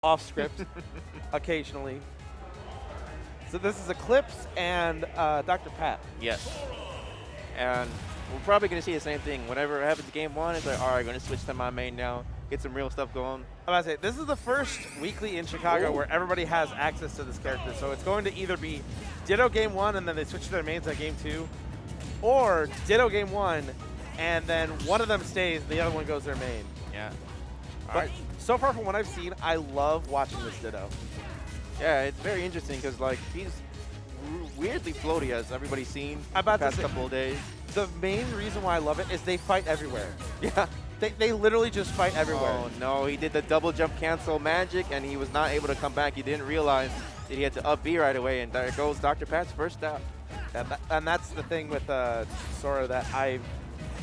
off script occasionally. So this is Eclipz and Doctorpat. Yes. And we're probably going to see the same thing. Whenever it happens to game one, it's like, all right, going to switch to my main now, get some real stuff going. I'm about to say, this is the first weekly in Chicago where everybody has access to this character. So it's going to either be Ditto game one and then they switch to their mains at game two, or Ditto game one and then one of them stays, the other one goes their main. Yeah. All right. So far from what I've seen, I love watching this Ditto. Yeah, it's very interesting because like he's weirdly floaty, as everybody's seen I'm about the past to say, couple of days. the main reason why I love it is they fight everywhere. Yeah. They literally just fight everywhere. Oh no, he did the double jump cancel magic and he was not able to come back. He didn't realize that he had to up B right away, and there goes Doctorpat's first out. And that's the thing with Sora that I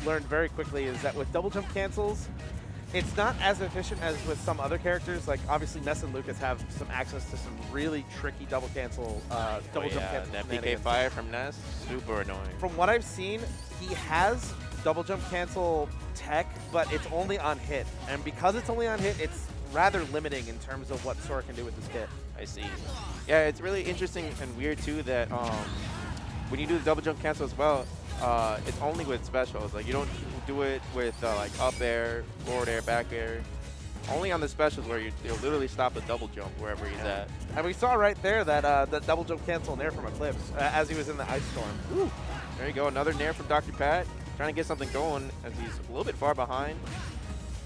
learned very quickly, is that with double jump cancels, it's not as efficient as with some other characters. Like obviously Ness and Lucas have some access to some really tricky double cancel, double jump cancel. That shenanigans. PK fire from Ness, super annoying. From what I've seen, he has double jump cancel tech, but it's only on hit. And because it's only on hit, it's rather limiting in terms of what Sora can do with this kit. I see. Yeah, it's really interesting and weird too that when you do the double jump cancel as well, it's only with specials. Like you don't do it with like up air, forward air, back air. Only on the specials where you'll literally stop the double jump wherever he's at. And we saw right there that the double jump cancel nair from Eclipz as he was in the ice storm. Woo. There you go, another nair from Doctorpat, trying to get something going as he's a little bit far behind.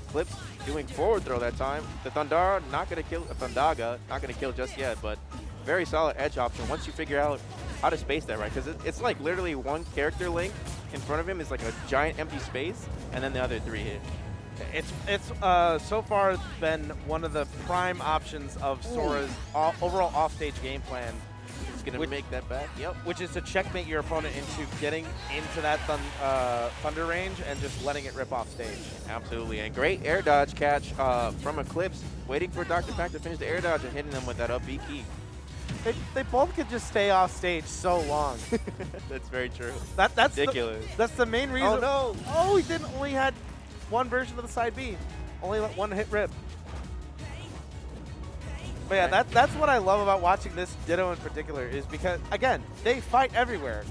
Eclipz doing forward throw that time. The Thundara not gonna kill, Thundaga not gonna kill just yet, but very solid edge option once you figure out how to space that right, because it's like literally one character link in front of him is like a giant empty space, and then the other three hit. It's so far been one of the prime options of Sora's overall offstage game plan. He's gonna make that back. Yep. Which is to checkmate your opponent into getting into that thunder range and just letting it rip off stage. Absolutely, and great air dodge catch from Eclipz, waiting for Doctorpat to finish the air dodge and hitting them with that up B key. They both could just stay off stage so long. That's very true. That's ridiculous. That's the main reason. Oh no! Oh, he didn't. Only had one version of the side B. Only let one hit rip. But yeah, that's what I love about watching this Ditto in particular, is because, again, they fight everywhere.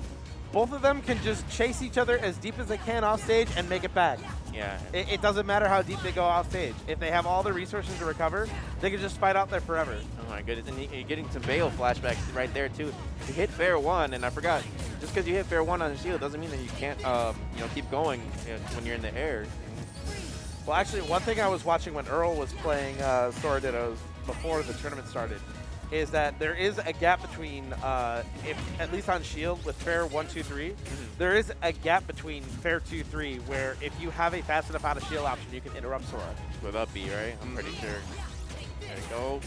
Both of them can just chase each other as deep as they can off stage and make it back. Yeah. It doesn't matter how deep they go off stage. If they have all the resources to recover, they can just fight out there forever. Oh my goodness, and you're getting some Veil flashbacks right there too. You hit fair one, and I forgot, just because you hit fair one on the shield doesn't mean that you can't keep going when you're in the air. Well, actually, one thing I was watching when Earl was playing Sora Dittos before the tournament started is that there is a gap between, at least on shield with fair 1, 2, 3, there is a gap between fair 2, 3 where if you have a fast enough out of shield option, you can interrupt Sora. With up B, right? I'm pretty sure. There you go.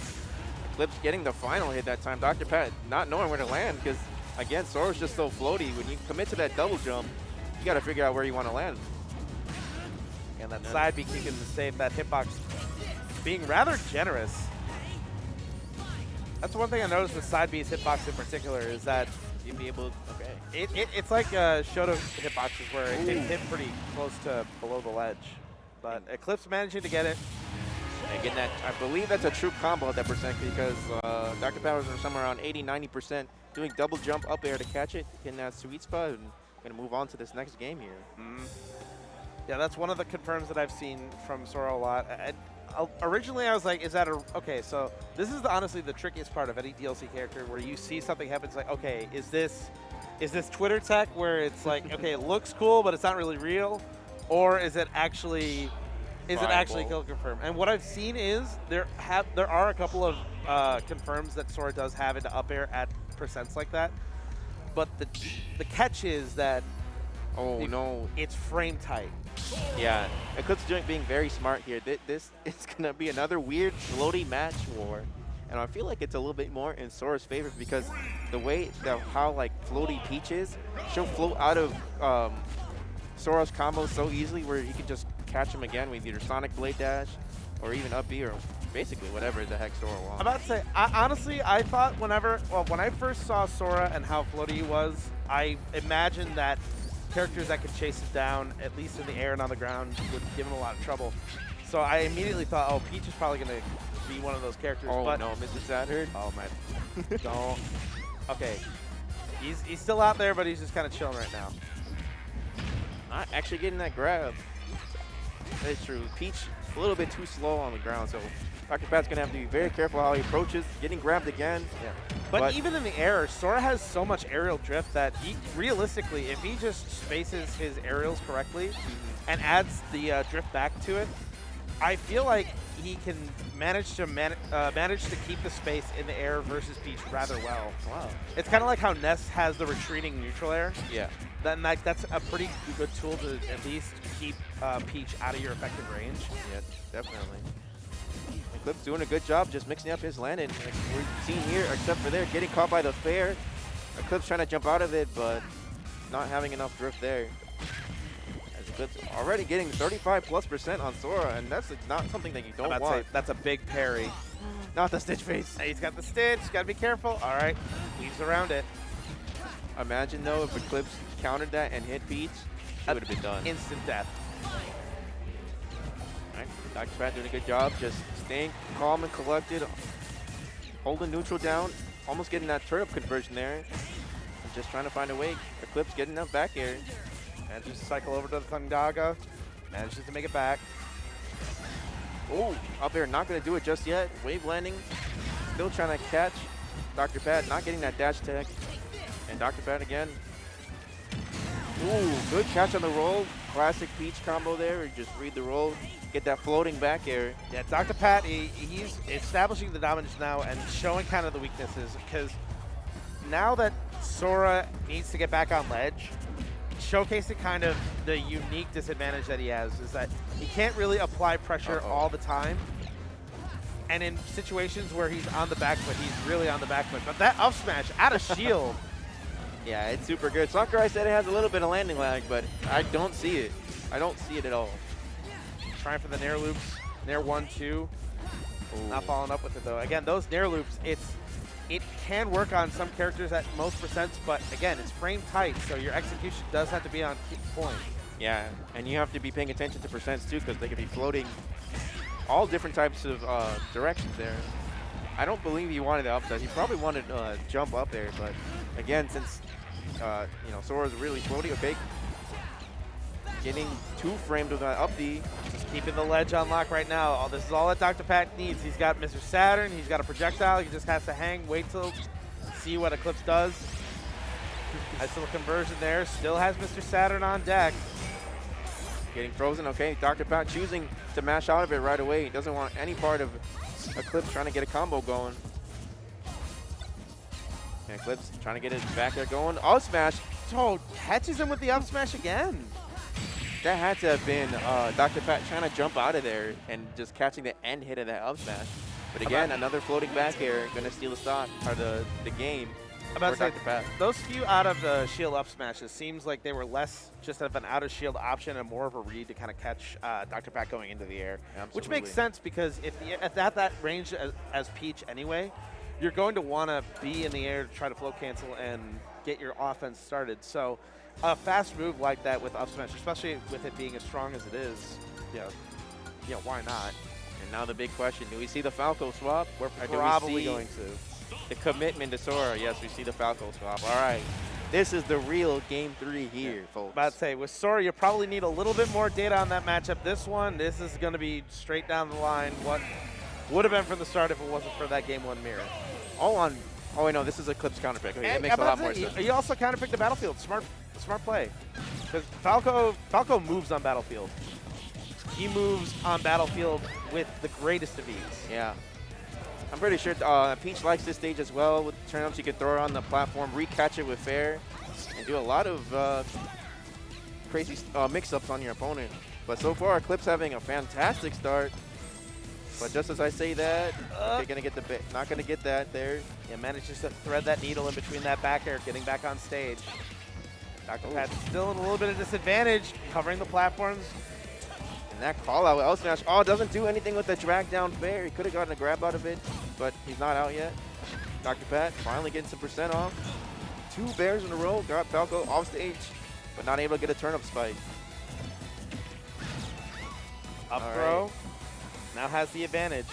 Eclipz getting the final hit that time. Doctorpat not knowing where to land because, again, Sora's just so floaty. When you commit to that double jump, you got to figure out where you want to land. And that side B kick in to save that hitbox being rather generous. That's one thing I noticed with side B's hitbox in particular is that You'd be able to, it's like Shoto hitboxes where it can hit pretty close to below the ledge. But Eclipz managing to get it. And getting that, I believe that's a true combo at that percent because Doctorpat was somewhere around 80–90% doing double jump up air to catch it in that sweet spot, and going to move on to this next game here. Yeah, that's one of the confirms that I've seen from Sora a lot. Originally, I was like, is that okay, so this is honestly the trickiest part of any DLC character where you see something happen. It's like, okay, is this Twitter tech where it's like, okay, it looks cool, but it's not really real? Or is it actually kill confirm? And what I've seen is there are a couple of confirms that Sora does have into up air at percents like that. But the catch is that it's frame tight. Yeah, Eclipz being very smart here. This is going to be another weird floaty match war. And I feel like it's a little bit more in Sora's favor because the way how like floaty Peach is, she'll float out of Sora's combos so easily where you can just catch him again with either Sonic Blade Dash or even up B or basically whatever the heck Sora wants. I'm about to say, honestly, I thought when I first saw Sora and how floaty he was, I imagined that characters that could chase him down, at least in the air and on the ground, would give him a lot of trouble. So I immediately thought, oh, Peach is probably going to be one of those characters. Oh but no, Mr. Saturn. oh man, don't. Okay, he's still out there, but he's just kind of chilling right now. Not actually getting that grab. That's true. Peach a little bit too slow on the ground, so Doctorpat's gonna have to be very careful how he approaches. Getting grabbed again. Yeah. But even in the air, Sora has so much aerial drift that he, realistically, if he just spaces his aerials correctly and adds the drift back to it, I feel like he can manage to keep the space in the air versus Peach rather well. Wow. It's kind of like how Ness has the retreating neutral air. Yeah. Then that's a pretty good tool to at least keep Peach out of your effective range. Yeah, definitely. Eclipz doing a good job just mixing up his landing. Like we're seeing here, except for there, getting caught by the fair. Eclipz trying to jump out of it, but not having enough drift there. As Eclipz already getting 35+% on Sora, and that's not something that you don't want. Say, that's a big parry. Not the Stitch face. He's got the Stitch, gotta be careful. All right, weaves around it. Imagine though if Eclipz countered that and hit Peach, it would have been done. Instant death. Right. Doctorpat doing a good job, just staying calm and collected, holding neutral down, almost getting that turnip conversion there, and just trying to find a way. Eclipz getting that back air. Manages to cycle over to the Thundaga, manages to make it back. Oh, up air, not going to do it just yet. Wave landing, still trying to catch Doctorpat, not getting that dash tech. And Doctorpat again. Ooh, good catch on the roll. Classic Peach combo there. Just read the roll, get that floating back air. Yeah, Doctorpat, he's establishing the dominance now and showing kind of the weaknesses, because now that Sora needs to get back on ledge, showcasing kind of the unique disadvantage that he has is that he can't really apply pressure all the time. And in situations where he's on the back foot, he's really on the back foot. But that up smash out of shield. Yeah, it's super good. Sakurai said it has a little bit of landing lag, but I don't see it. I don't see it at all. Trying for the Nair loops. Nair 1, 2. Ooh. Not following up with it though. Again, those Nair loops, it can work on some characters at most percents, but again, it's frame tight, so your execution does have to be on point. Yeah, and you have to be paying attention to percents too, because they could be floating all different types of directions there. I don't believe he wanted the upside. He probably wanted to jump up there, but again, since you know, Sora's really floaty, okay. Getting two framed with that up D. Just keeping the ledge on lock right now. This is all that Doctorpat needs. He's got Mr. Saturn, he's got a projectile, he just has to hang, wait till see what Eclipz does. Nice little conversion there. Still has Mr. Saturn on deck. Getting frozen, okay. Doctorpat choosing to mash out of it right away. He doesn't want any part of Eclipz trying to get a combo going. And Eclipz trying to get his back there going. Up smash. Oh, catches him with the up smash again. That had to have been Doctorpat trying to jump out of there and just catching the end hit of that up smash. But again, another floating back air going to steal the stock or the game. About to say, those few out of the shield up smashes seems like they were less just of an out of shield option and more of a read to kind of catch Doctorpat going into the air. Absolutely. Which makes sense because if at that range as Peach anyway, you're going to want to be in the air to try to float cancel and get your offense started. So a fast move like that with up smash, especially with it being as strong as it is, yeah, why not? And now the big question, do we see the Falco swap? We're probably going to. The commitment to Sora, yes, we see the Falco swap. All right, this is the real Game 3 here, folks. About to say, with Sora, you probably need a little bit more data on that matchup. This is going to be straight down the line. What would have been from the start if it wasn't for that Game 1 mirror. All on, oh wait, no, this is Eclipz counterpick. Okay, that makes a lot more sense. He also counterpicked the battlefield. Smart play. Because Falco moves on battlefield. He moves on battlefield with the greatest of ease. Yeah. I'm pretty sure Peach likes this stage as well. With turn-ups, you can throw her on the platform, recatch it with fair, and do a lot of crazy mix-ups on your opponent. But so far, Eclipz having a fantastic start. But just as I say that, they're gonna get not gonna get that there. Yeah, manages to thread that needle in between that back air, getting back on stage. Doctorpat's still in a little bit of disadvantage, covering the platforms. And that call out with L smash, doesn't do anything with the drag down fair. He could have gotten a grab out of it, but he's not out yet. Doctorpat finally getting some percent off. 2 bears in a row, got Falco off stage, but not able to get a turnip spike. Up throw, now has the advantage.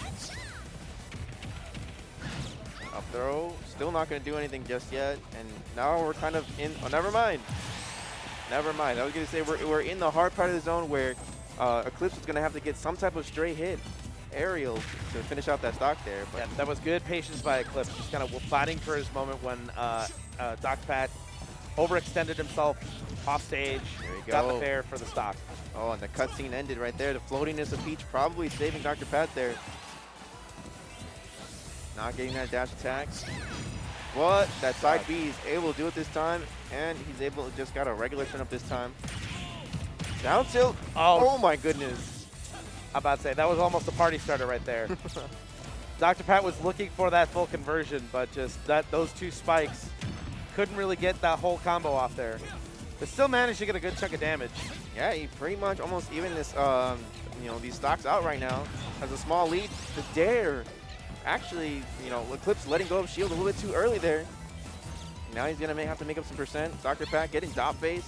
throw. Still not going to do anything just yet. And now we're kind of in. Oh, never mind. Never mind. I was going to say we're in the hard part of the zone where Eclipz is going to have to get some type of straight hit aerial to finish out that stock there. But yeah, that was good patience by Eclipz. Just kind of fighting for his moment when Doctorpat overextended himself off stage. There you go. Got the fair for the stock. Oh, and the cutscene ended right there. The floatiness of Peach probably saving Doctorpat there. Not getting that dash attack. But that side B is able to do it this time, and he's able to just got a regular turn up this time. Down tilt. Oh my goodness. I'm about to say, that was almost a party starter right there. Doctorpat was looking for that full conversion, but just those two spikes couldn't really get that whole combo off there. But still managed to get a good chunk of damage. Yeah, he pretty much almost even this, you know, these stocks out right now. Has a small lead. The dare. Actually, you know, Eclipz letting go of shield a little bit too early there. Now he's gonna have to make up some percent. Doctorpat getting dot face.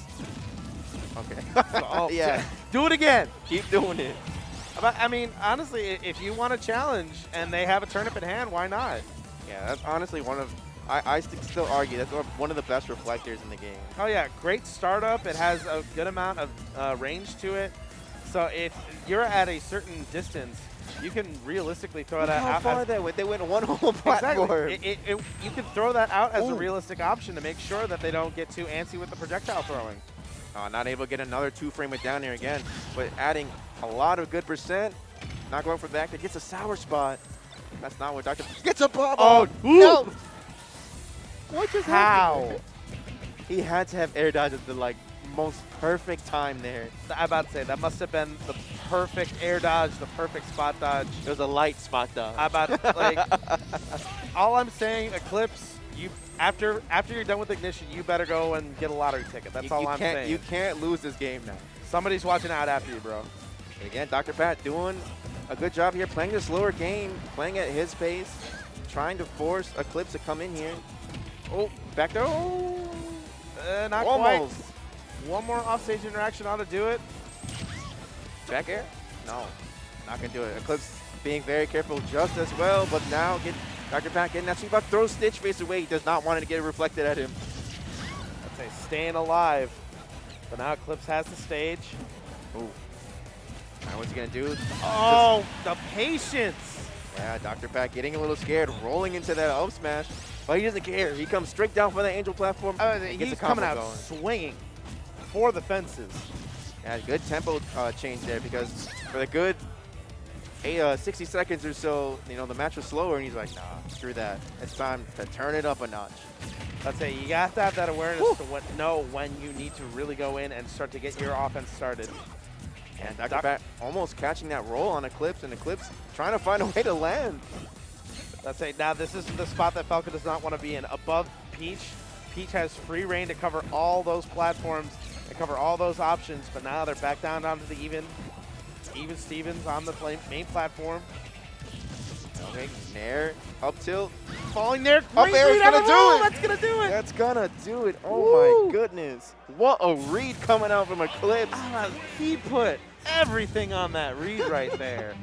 Okay. Oh yeah. Do it again. Keep doing it. I mean, honestly, if you want a challenge and they have a turnip in hand, why not? Yeah, that's honestly one of, I still argue, that's one of the best reflectors in the game. Oh yeah, great startup. It has a good amount of range to it. So if you're at a certain distance, you can realistically throw that out. How far they went one whole platform. Exactly. You can throw that out as a realistic option to make sure that they don't get too antsy with the projectile throwing. Not able to get another two-frame it down here again, but adding a lot of good percent. Not going for the back. That gets a sour spot. That's not what Dr. Gets a pop. Oh, no! What just happened? How? He had to have air dodge at the most perfect time there. I'm about to say, that must have been the perfect air dodge, the perfect spot dodge. It was a light spot dodge. All I'm saying, Eclipz, after you're done with Ignition, you better go and get a lottery ticket. That's all I'm saying. You can't lose this game now. Somebody's watching out after you, bro. And again, Doctorpat doing a good job here, playing the slower game, playing at his pace, trying to force Eclipz to come in here. Oh, back there. Oh, not almost. Quite. One more offstage interaction ought to do it. Back air? No, not gonna do it. Eclipz being very careful just as well, but now Doctorpat getting that sweep out, throws Stitch face away. He does not want it to get reflected at him. I'd say staying alive. But now Eclipz has the stage. Ooh. Now what's he gonna do? Oh, the patience. Yeah, Doctorpat getting a little scared, rolling into that up smash, but he doesn't care. He comes straight down for the angel platform. He's coming out swinging for the fences. Yeah, good tempo change there, because for the good 60 seconds or so, you know, the match was slower, and he's like, nah, screw that. It's time to turn it up a notch. I'd say you got to have that awareness to know when you need to really go in and start to get your offense started. And Doctorpat almost catching that roll on Eclipz, and Eclipz trying to find a way to land. Let's say now this is the spot that Falco does not want to be in. Above Peach, Peach has free reign to cover all those platforms and cover all those options, but now they're back down onto the even Stevens on the main platform. Okay, Nair, up tilt. Falling there. Up air is gonna do it. That's gonna do it. That's gonna do it. Oh my goodness. What a read coming out from Eclipz. He put everything on that read right there.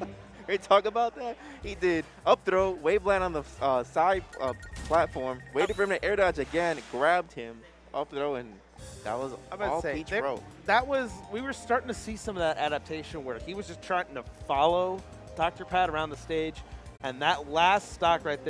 We talk about that. He did up throw, wave land on the side platform, waited for him to air dodge again, grabbed him, up throw, and that was all Peach Pro. We were starting to see some of that adaptation where he was just trying to follow Doctorpat around the stage, and that last stock right there